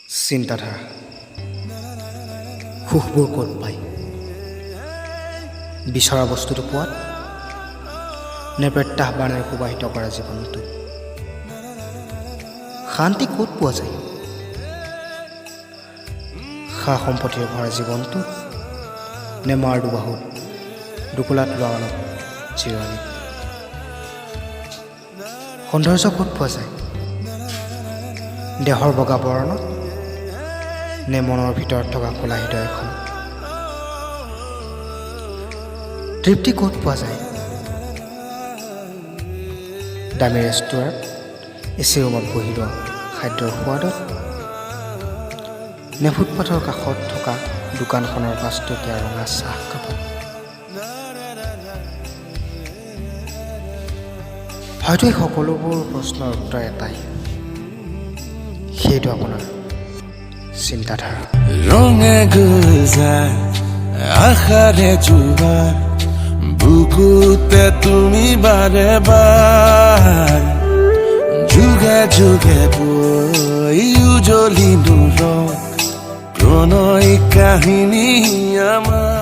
চিন্তাধাৰা সুখবোৰ ক'ত পায় বিচৰা বস্তুটো পোৱাত নে প্ৰত্যাহ্বানেৰে প্ৰবাহিত কৰা জীৱনটো শান্তি ক'ত পোৱা যায় সা সম্পত্তিৰে ভৰা জীৱনটো নে মাৰ দুবাহুত দুকোলাত লোৱা অলপ চিৰণি সৌন্দৰ্য ক'ত পোৱা যায় দেহৰ বগা বৰণত নে মনৰ ভিতৰত থকা খোলা হৃদয়খন তৃপ্তি ক'ত পোৱা যায় দামী ৰেষ্টুৰাঁত এচি ৰুমত বহি লোৱা খাদ্যৰ সোৱাদত নে ফুটপাথৰ কাষত থকা দোকানখনৰ 5 টকীয়া ৰঙা চাহ কাপত হয়তো এই সকলোবোৰ প্ৰশ্নৰ উত্তৰ এটাই সেইটো আপোনাৰ চিন্তাধাৰা ৰঙে গুলজাৰ আশাৰে জোৱাৰ বুকুতে তুমি বাৰে বাৰ যুগে যুগে বৈ উজলি নুৰক প্ৰণয় কাহিনী আমাৰ